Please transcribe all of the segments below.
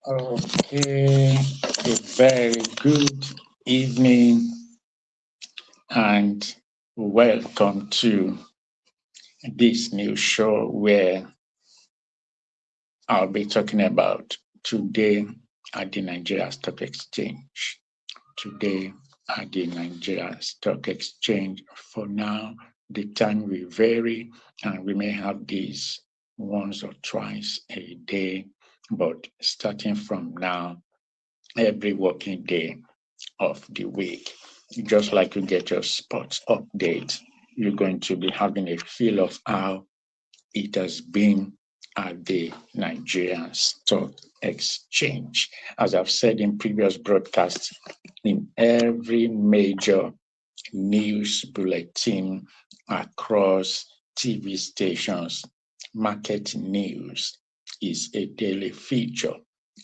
Okay, a very good evening and welcome to this new show where I'll be talking about today at the Nigeria Stock Exchange. Today at the Nigeria Stock Exchange. For now, the time will vary and we may have these once or twice a day, but starting from now, every working day of the week. Just like you get your sports update, you're going to be having a feel of how it has been at the Nigerian Stock Exchange. As I've said in previous broadcasts, in every major news bulletin across TV stations, market news is a daily feature.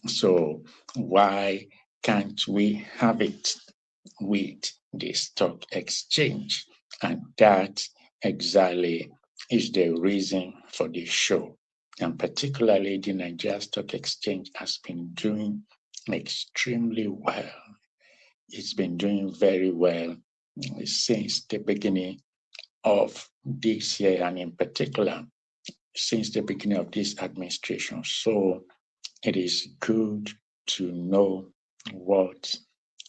So why can't we have it with the stock exchange? And that exactly is the reason for this show. And particularly the Nigeria Stock Exchange has been doing extremely well. It's been doing very well since the beginning of this year, and in particular, since the beginning of this administration. So it is good to know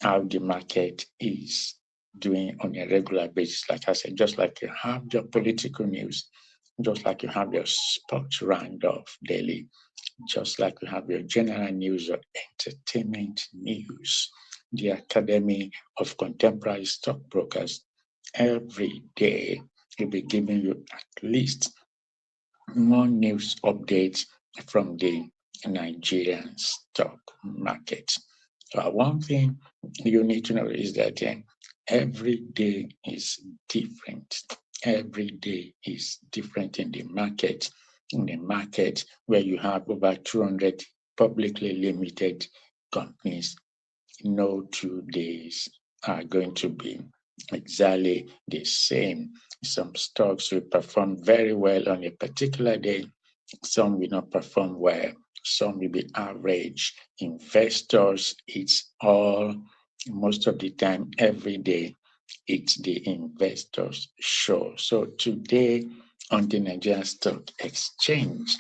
how the market is doing on a regular basis. Like I said, just like you have your political news, just like you have your sports roundup daily, just like you have your general news or entertainment news, the Academy of Contemporary Stockbrokers, every day will be giving you at least more news updates from the Nigerian stock market. One thing you need to know is that every day is different. Every day is different in the market. In the market where you have over 200 publicly limited companies, no 2 days are going to be exactly the same. Some stocks will perform very well on a particular day, some will not perform well, some will be average. Investors, it's all, most of the time, every day, it's the investors' show. So today on the Nigerian Stock Exchange,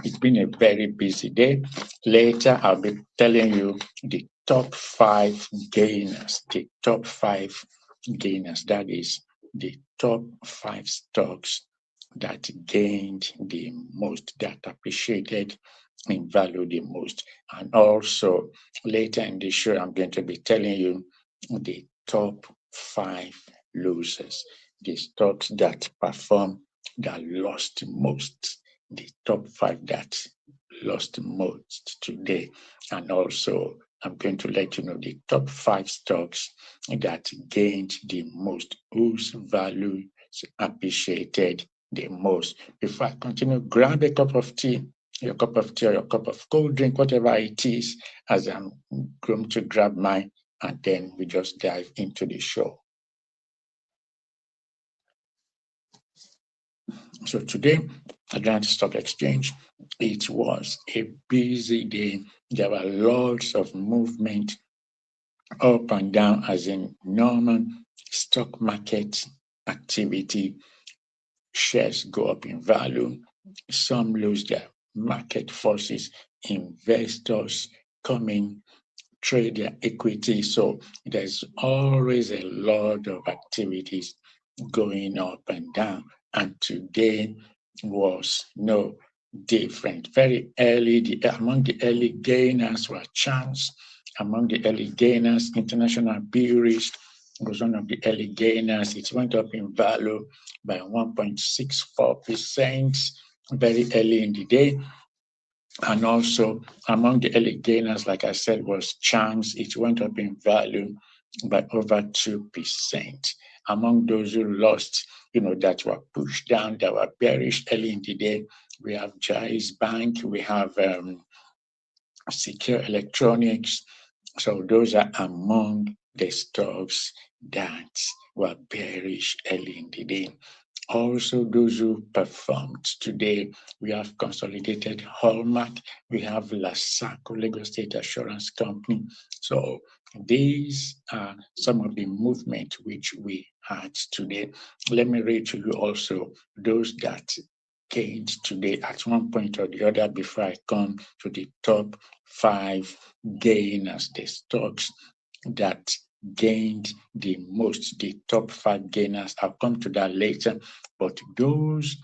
it's been a very busy day. Later, I'll be telling you the top five gainers, the top five gainers. That is the top five stocks that gained the most, that appreciated in value the most. And also, later in the show, I'm going to be telling you the top five losers, the stocks that perform that lost most, the top five that lost most today. And also, I'm going to let you know the top five stocks that gained the most, whose value appreciated the most. Before I continue, grab a cup of tea, your cup of tea or your cup of cold drink, whatever it is, as I'm going to grab mine, and then we just dive into the show. So today, at the Stock Exchange, it was a busy day. There were lots of movement up and down, as in normal stock market activity. Shares go up in value, some lose their market forces, investors come in, trade their equity. So there's always a lot of activities going up and down. And today was no different. Very early, among the early gainers were Chance. Among the early gainers, International Breweries was one of the early gainers. It went up in value by 1.64% very early in the day. And also among the early gainers, like I said, was Chance. It went up in value by over 2%. Among those who lost, that were pushed down, that were bearish early in the day, we have Jais Bank, we have Secure Electronics. So those are among the stocks that were bearish early in the day. Also, those who performed today, we have Consolidated Hallmark, we have Lasaco, Lagos State Assurance Company. So these are some of the movement which we had today. Let me read to you also those that gained today at one point or the other before I come to the top 5 gainers, the stocks that gained the most, the top 5 gainers. I'll come to that later. But those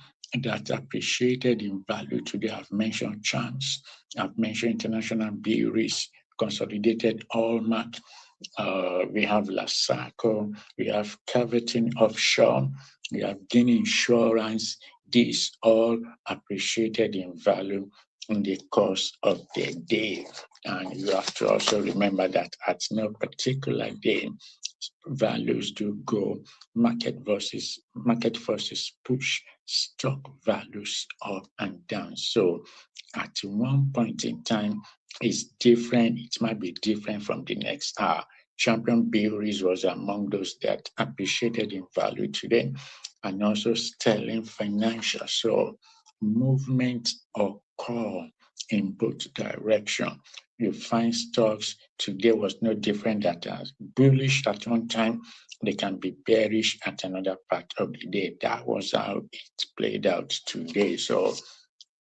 that appreciated in value today, I've mentioned Chance, I've mentioned International Breweries, Consolidated Hallmark, we have Lasaco, we have Cavitin Offshore, we have Guinea Insurance. These all appreciated in value in the course of the day. And you have to also remember that at no particular day, values do go market forces push stock values up and down. So at one point in time, it's different. It might be different from the next hour. Champion Breweries was among those that appreciated in value today, and also Sterling Financial. So movement occur in both directions. You find stocks today was no different that as bullish at one time, they can be bearish at another part of the day. That was how it played out today. So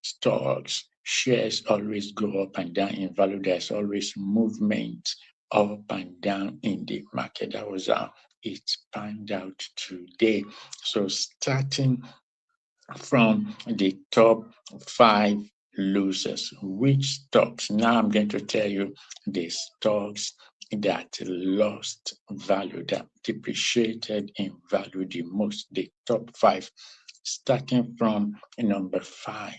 stocks, shares always go up and down in value. There's always movement up and down in the market. That was how it panned out today. So starting from the top 5 losers, which stocks? Now I'm going to tell you the stocks that lost value, that depreciated in value the most, the top 5, starting from number 5.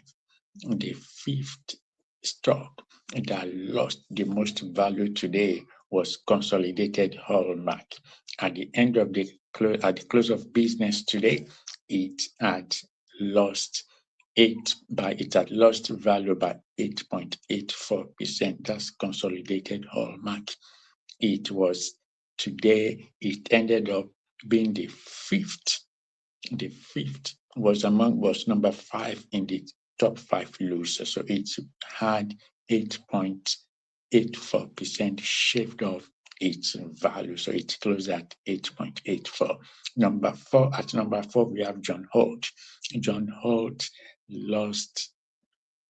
The 5th stock that lost the most value today was Consolidated Hallmark. At the end of the close of business today, it had lost value by 8.84%. That's Consolidated Hallmark. It ended up being the 5th. The 5th was number 5 in the top 5 losers. So it had 8.84% shaved off its value. So it closed at 8.84. At number 4, we have John Holt. John Holt lost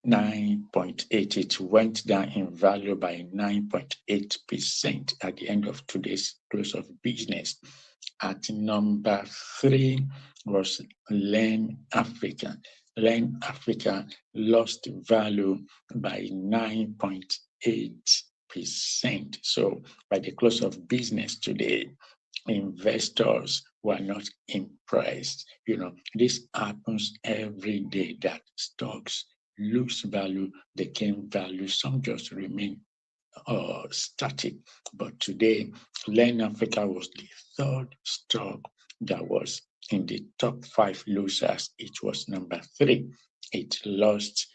9.8. It went down in value by 9.8% at the end of today's close of business. At number 3 was Len Africa. Len Africa lost value by 9.8%. So by the close of business today, investors were not impressed. This happens every day that stocks lose value, they gain value. Some just remain static. But today, Len Africa was the 3rd stock that was in the top 5 losers. It was number 3. It lost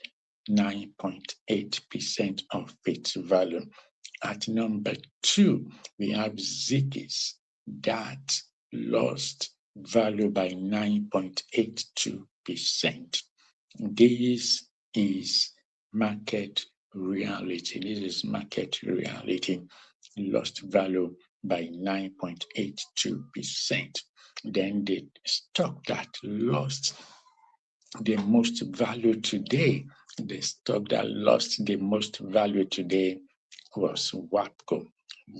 9.8% of its value. At number 2, we have Ziggy's that lost value by 9.82%. This is market reality. This is market reality. Lost value by 9.82%. Then the stock that lost the most value today, the stock that lost the most value today was WAPCO.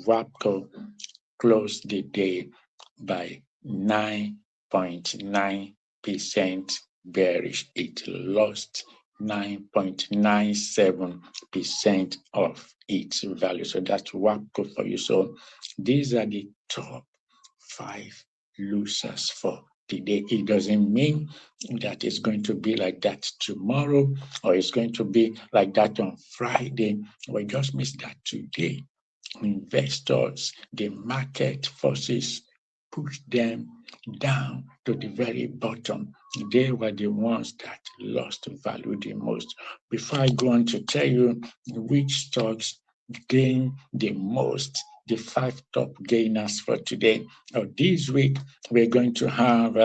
WAPCO closed the day by 9.9% bearish. It lost 9.97% of its value. So that's WAPCO for you. So these are the top 5 losers for today. It doesn't mean that it's going to be like that tomorrow or it's going to be like that on Friday. We just missed that today. Investors, the market forces push them down to the very bottom. They were the ones that lost value the most. Before I go on to tell you which stocks gain the most, the 5 top gainers for today. This week, we're going to have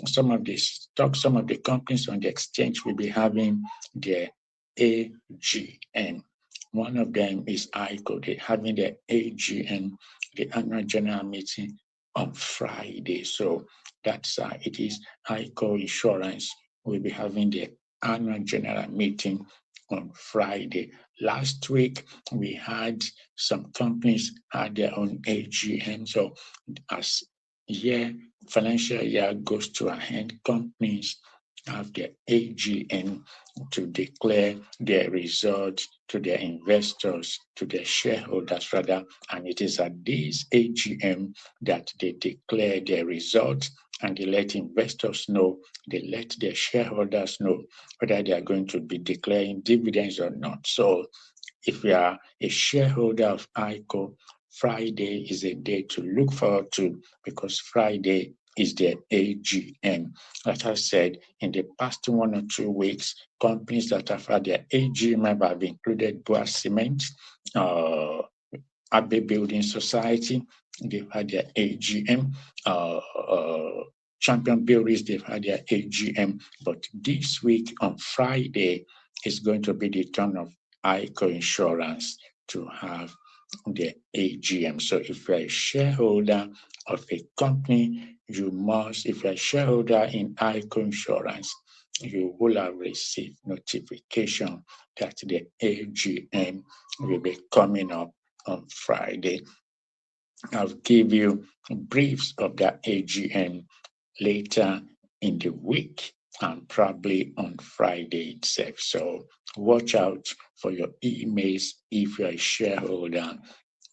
some of the stocks, some of the companies on the exchange will be having their AGM. One of them is ICO. They're having their AGM, the annual general meeting, on Friday. So that's it is ICO Insurance will be having their annual general meeting on Friday. Last week, we had some companies had their own AGM. So as financial year goes to an end, companies have their AGM to declare their results to their investors, to their shareholders rather, and it is at this AGM that they declare their results and they let investors know, they let their shareholders know whether they are going to be declaring dividends or not. So if you are a shareholder of ICO, Friday is a day to look forward to because Friday is their AGM. Like I said, in the past 1 or 2 weeks, companies that have had their AGM have included Boa Cement, Abbey Building Society, they've had their AGM, Champion Breweries, they've had their AGM. But this week on Friday is going to be the turn of ICO Insurance to have the AGM. So if you're a shareholder of a company, you must, if you're a shareholder in ICO Insurance, you will have received notification that the AGM will be coming up on Friday. I'll give you briefs of that AGM later in the week and probably on Friday itself. So watch out for your emails if you're a shareholder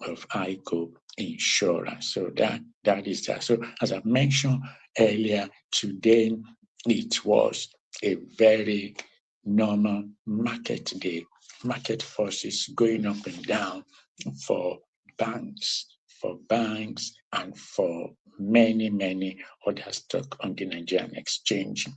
of ICO Insurance. So that is that. So as I mentioned earlier, today it was a very normal market day. Market forces going up and down for banks, and for many other stock on the Nigerian exchange.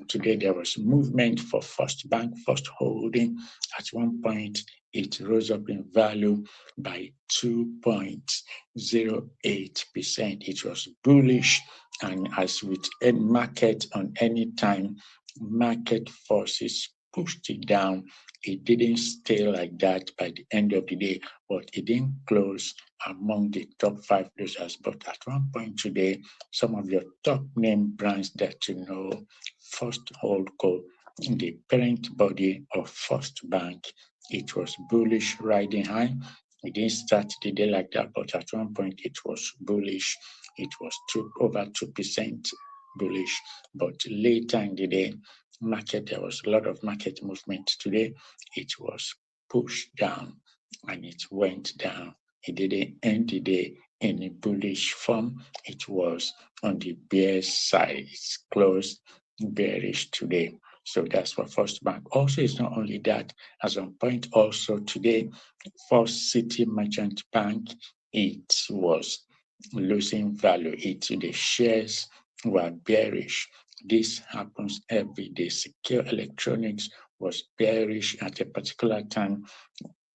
Today there was movement for First Bank, First Holding. At one point, it rose up in value by 2.08%. It was bullish, and as with any market on any time, market forces pushed it down. It didn't stay like that by the end of the day, but it didn't close among the top 5 losers. But at one point today, some of your top name brands that you know, First Holdco, the parent body of First Bank, it was bullish riding high. It didn't start the day like that, but at one point it was bullish. It was over 2% bullish. But later in the day, there was a lot of market movement today. It was pushed down and it went down. It didn't end the day in a bullish form. It was on the bear side. It's closed bearish today. So that's for First Bank. Also, it's not only that. As on point also today, First City Merchant Bank, it was losing value. The shares were bearish. This happens every day. Secure Electronics was bearish at a particular time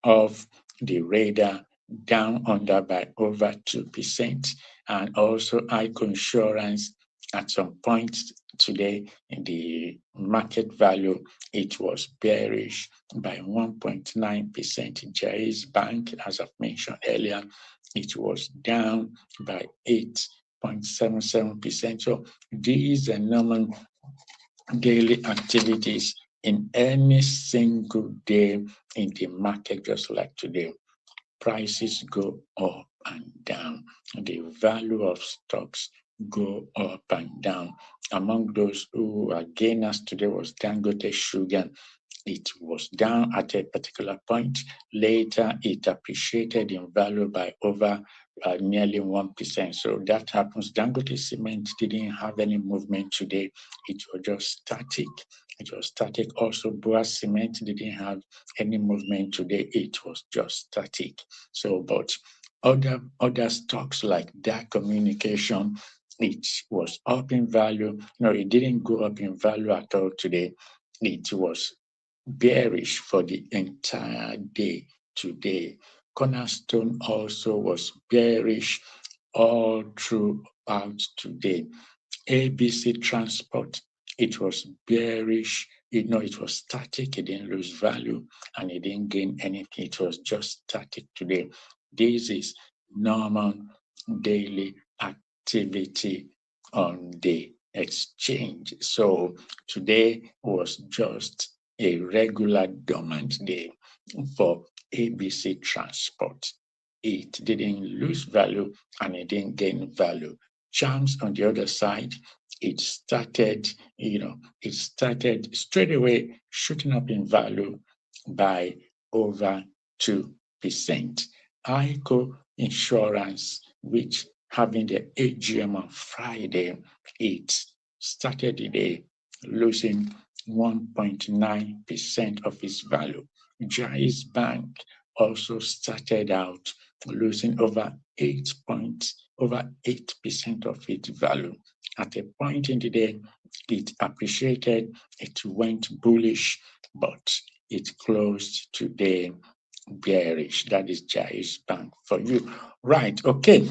of the radar, down under by over 2%. And also ICO Insurance at some point today in the market value, it was bearish by 1.9%. Jai's Bank, as I've mentioned earlier, it was down by 8.77%. So these are normal daily activities in any single day in the market, just like today. Prices go up and down. The value of stocks go up and down. Among those who are gainers today was Dangote Sugar. It was down at a particular point. Later, it appreciated in value by over nearly 1%. So that happens. Dangote Cement didn't have any movement today. It was just static. Also, Boa Cement didn't have any movement today. It was just static. So, but other stocks like that communication, it was up in value. No, it didn't go up in value at all today. It was bearish for the entire day today. Cornerstone also was bearish all throughout today. ABC Transport, it was bearish. It was static. It didn't lose value and it didn't gain anything. It was just static today. This is normal daily activity on the exchange. So today was just a regular dormant day for ABC Transport. It didn't lose value and it didn't gain value. Charms on the other side, it started straight away shooting up in value by over 2%. ICO Insurance, which having the AGM on Friday, it started the day losing 1.9% of its value. Jais Bank also started out losing over 8% of its value. At a point in the day, it appreciated, it went bullish, but it closed today bearish. That is Jais Bank for you. Right, okay.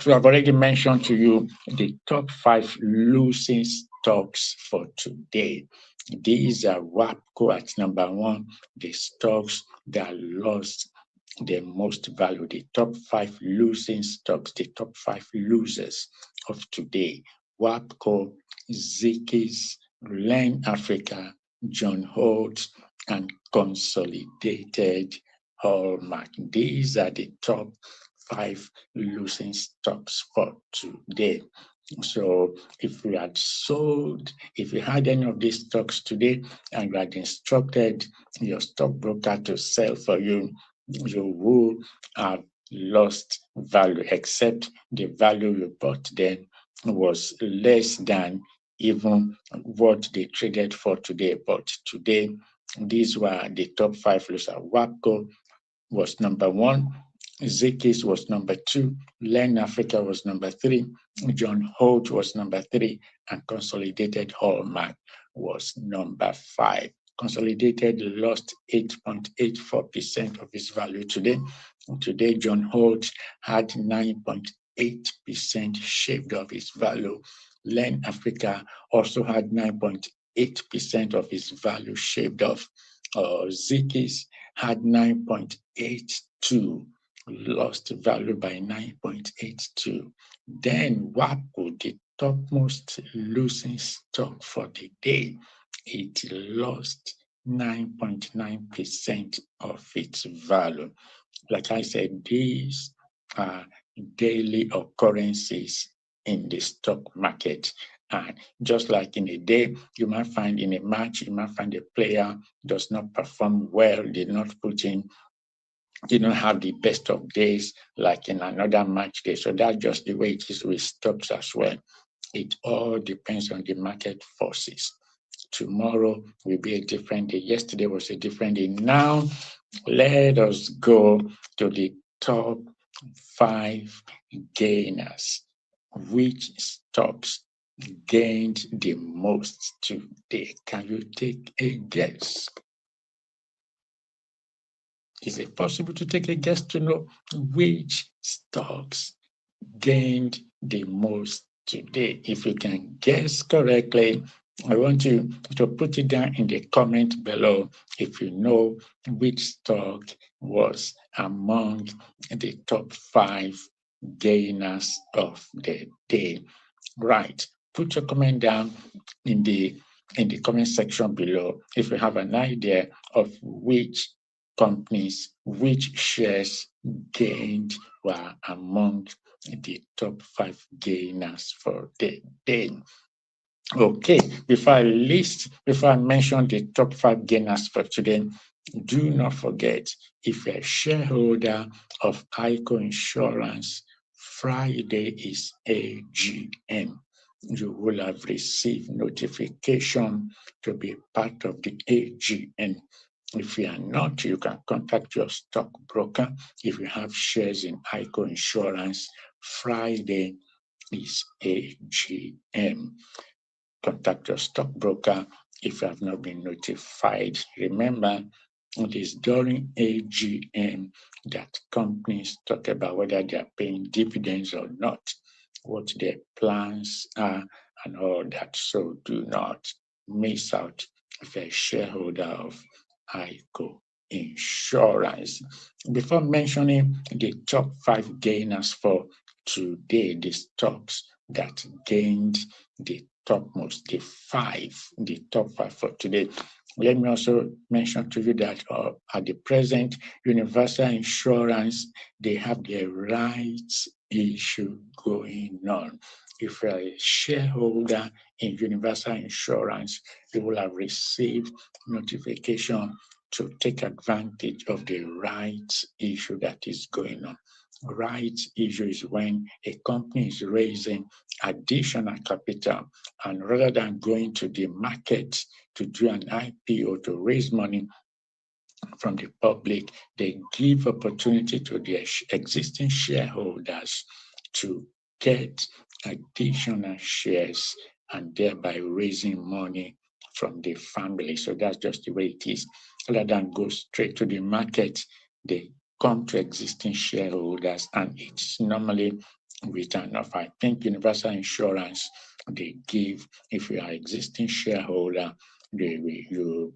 So I've already mentioned to you the top 5 losing stocks for today. These are WAPCO at number 1, the stocks that lost the most value, the top 5 losing stocks, the top 5 losers of today. WAPCO, Zikis, Len Africa, John Holt, and Consolidated Hallmark. These are the top 5 losing stocks for today. So if you had sold, if you had any of these stocks today and you had instructed your stockbroker to sell for you, you will have lost value, except the value you bought then was less than even what they traded for today. But today, these were the top 5 losers. WAPCO was number 1. Zekis was number 2, Len Africa was number 3, John Holt was number 3, and Consolidated Hallmark was number 5. Consolidated lost 8.84% of its value today. Today, John Holt had 9.8% shaved off its value. Len Africa also had 9.8% of its value shaved off. Zekis had 9.82, lost value by 9.82. Then WAPCO, the topmost losing stock for the day, it lost 9.9% of its value. Like I said, these are daily occurrences in the stock market. And just like in a day, you might find in a match, you might find a player does not perform well, did not have the best of days like in another match day. So that's just the way it is with stocks as well. It all depends on the market forces. Tomorrow will be a different day. Yesterday was a different day. Now, let us go to the top 5 gainers. Which stocks gained the most today? Can you take a guess? Is it possible to take a guess to know which stocks gained the most today? If you can guess correctly, I want you to put it down in the comment below if you know which stock was among the top 5 gainers of the day. Right. Put your comment down in the comment section below if you have an idea of which companies, which shares gained were among the top 5 gainers for the day. Okay, before I mention the top 5 gainers for today, do not forget, if you're a shareholder of ICO Insurance, Friday is AGM. You will have received notification to be part of the AGM. If you are not, you can contact your stockbroker. If you have shares in ICO Insurance, Friday is AGM. Contact your stockbroker if you have not been notified. Remember, It is during AGM that companies talk about whether they are paying dividends or not, what their plans are, and all that. So do not miss out if you're a shareholder of ICO Insurance. Before mentioning the top 5 gainers for today, the stocks that gained the topmost, the top five for today. Let me also mention to you that at the present, Universal Insurance, they have the rights issue going on. If you're a shareholder in Universal Insurance, you will have received notification to take advantage of the rights issue that is going on. Rights issue is when a company is raising additional capital, and rather than going to the market to do an IPO to raise money from the public, they give opportunity to their existing shareholders to get additional shares and thereby raising money from the family. So that's just the way it is. Rather than go straight to the market, they come to existing shareholders, and it's normally with an offer. I think Universal Insurance, they give, if you are existing shareholder, you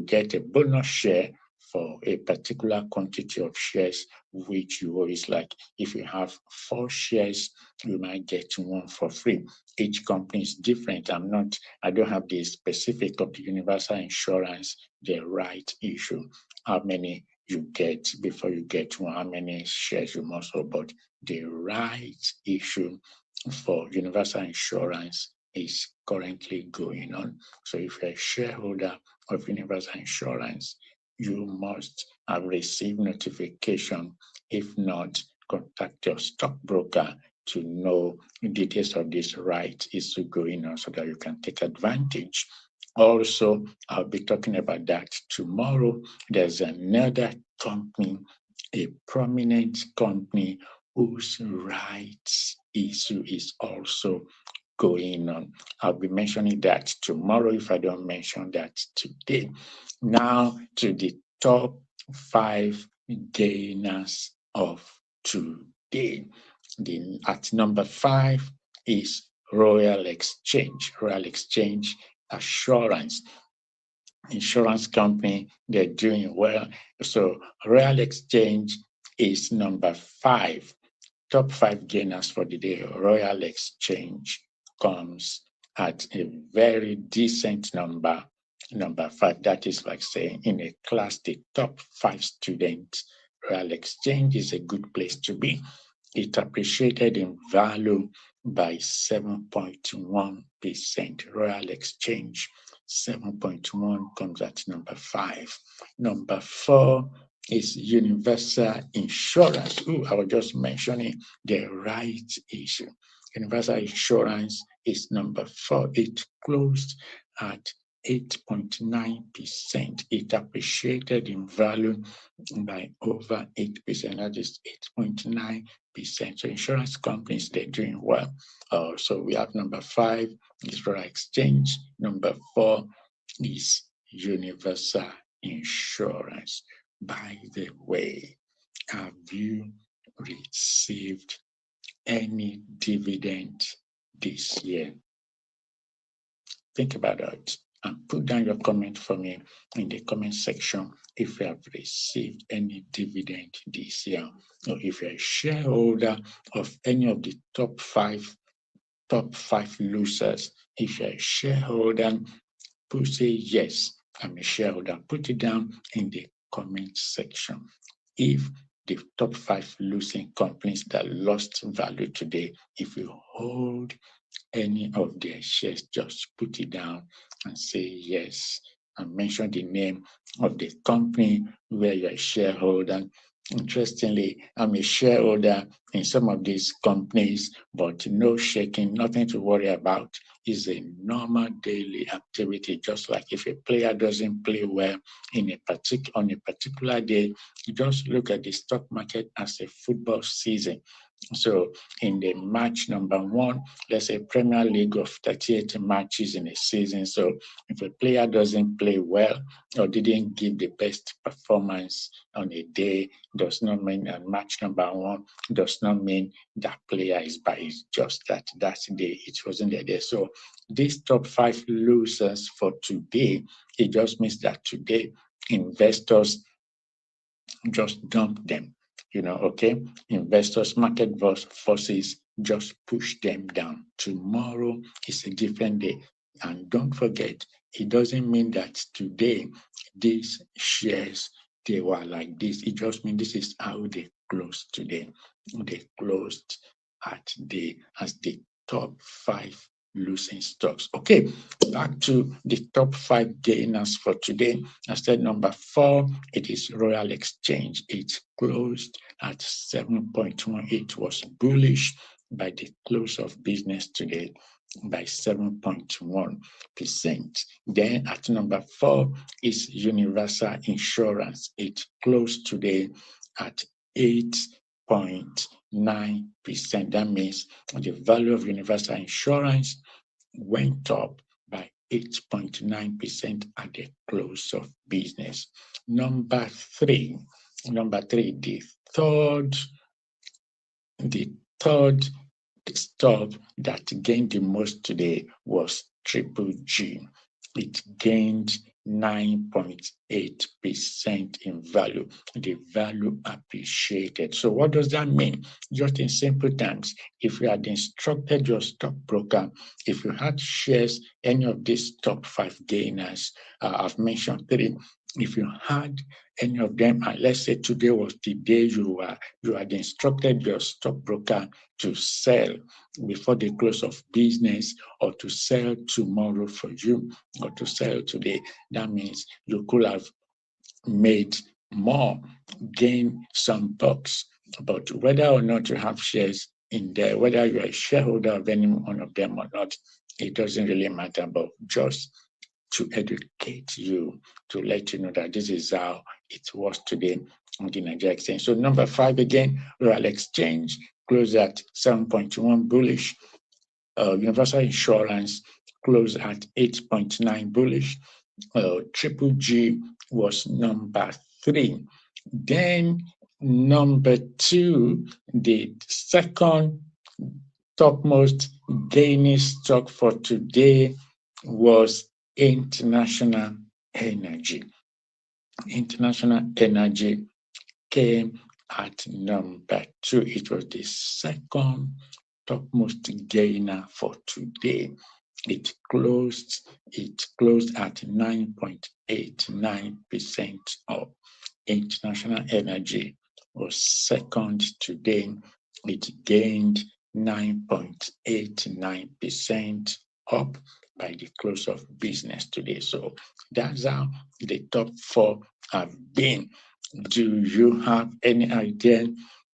get a bonus share for a particular quantity of shares, which you always like. If you have 4 shares, you might get 1 for free. Each company is different. I don't have the specific of the Universal Insurance, the right issue, how many you get before you get 1, how many shares you must hold, but the right issue for Universal Insurance is currently going on. So if you're a shareholder of Universal Insurance, you must have received notification. If not, contact your stockbroker to know the details of this right issue going on so that you can take advantage. Also, I'll be talking about that tomorrow. There's another company, a prominent company, whose rights issue is also going on. I'll be mentioning that tomorrow if I don't mention that today. Now to the top 5 gainers of today. At number 5 is Royal Exchange Assurance. Insurance company, they're doing well. So Royal Exchange is number 5. Top 5 gainers for the day. Royal Exchange comes at a very decent number 5. That is like saying in a class, the top 5 students. Royal Exchange is a good place to be. It appreciated in value by 7.1%. Royal Exchange 7.1 comes at number 5. Number 4 is Universal Insurance. I was just mentioning the right issue. Universal Insurance is number 4. It closed at 8.9%. It appreciated in value by over 8%. That is 8.9%. So insurance companies, they're doing well. So we have number 5 is Royal Exchange. Number 4 is Universal Insurance. By the way, have you received any dividend this year? Think about that and put down your comment for me in the comment section if you have received any dividend this year, or if you're a shareholder of any of the top five losers. If you're a shareholder, say yes, I'm a shareholder. Put it down in the comment section. If the top 5 losing companies that lost value today, if you hold any of their shares, just put it down and say yes, and mention the name of the company where you're a shareholder. Interestingly, I'm a shareholder in some of these companies, but no shaking, nothing to worry about. Is a normal daily activity, just like if a player doesn't play well on a particular day, you just look at the stock market as a football season. So in the match number one, let's say Premier League of 38 matches in a season. So if a player doesn't play well or didn't give the best performance on a day, does not mean that match number one does not mean that player is bad. It's just that day it wasn't the day. So these top five losers for today, it just means that today investors just dump them. Okay? Investors, market forces just push them down. Tomorrow is a different day. And don't forget, it doesn't mean that today these shares they were like this. It just means this is how they closed today. They closed as the top five losing stocks. Okay, back to the top five gainers for today. I said number 4, it is Royal Exchange. It closed at 7.1. It was bullish by the close of business today by 7.1%. Then at number 4 is Universal Insurance. It closed today at 8.9%. That means the value of Universal Insurance went up by 8.9% at the close of business. Number three, the third stock that gained the most today was Triple G. It gained 9.8% in value. The value appreciated. So what does that mean? Just in simple terms, if you had instructed your stockbroker, if you had shares, any of these top 5 gainers, I've mentioned 3, if you had any of them, and let's say today was the day you had instructed your stockbroker to sell before the close of business, or to sell tomorrow for you, or to sell today, that means you could have made more, gain some bucks. But whether or not you have shares in there, whether you're a shareholder of any one of them or not, it doesn't really matter. But just to educate you, to let you know that this is how it was today on the Nigerian exchange. So number 5 again, Royal Exchange closed at 7.1 bullish. Universal Insurance closed at 8.9 bullish. Triple G was number 3. Then number 2, the second topmost gaining stock for today was International Energy. International Energy came at number 2. It was the second topmost gainer for today. It closed at 9.89% up. International Energy was second today. It gained 9.89% up by the close of business today. So that's how the top 4 have been. Do you have any idea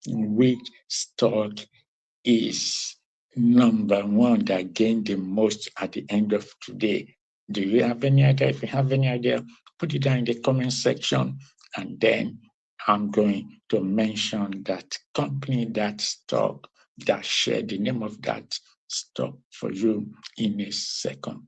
which stock is number 1 that gained the most at the end of today? Do you have any idea? If you have any idea, put it down in the comment section, and then I'm going to mention that company, that stock, that share, the name of that stock for you in a second.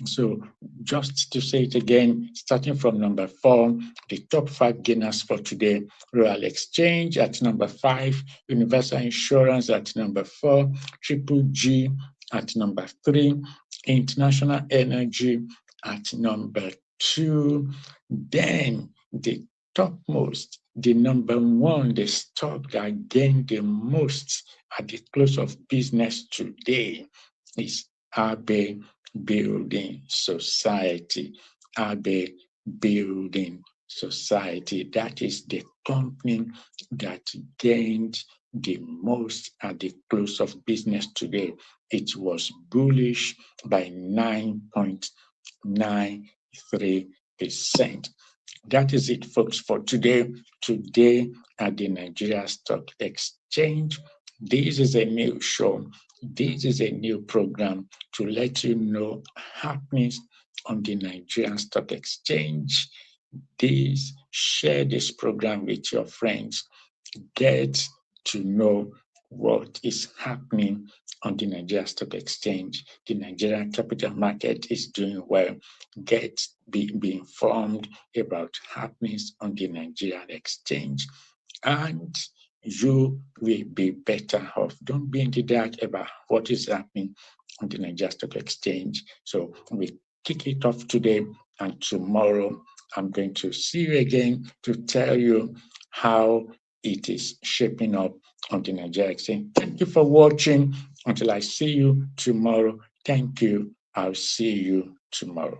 So just to say it again, starting from number 4, the top 5 gainers for today: Royal Exchange at number 5, Universal Insurance at number 4, Triple G at number 3, International Energy at number 2. Then the topmost, the number 1, the stock that gained the most at the close of business today is Abe Building Society. Abe Building Society. That is the company that gained the most at the close of business today. It was bullish by 9.93%. That is it, folks, for today. Today at the Nigeria Stock Exchange. This is a new show. This is a new program to let you know happenings on the Nigerian Stock Exchange. Share this program with your friends. Get to know what is happening on the Nigeria Stock Exchange. The Nigerian capital market is doing well. Be informed about happenings on the Nigerian exchange, and you will be better off. Don't be in the dark about what is happening on the Nigerian Stock Exchange. So we kick it off today, and tomorrow I'm going to see you again to tell you how it is shaping up on the Nigeria Exchange. Thank you for watching. Until I see you tomorrow, thank you. I'll see you tomorrow.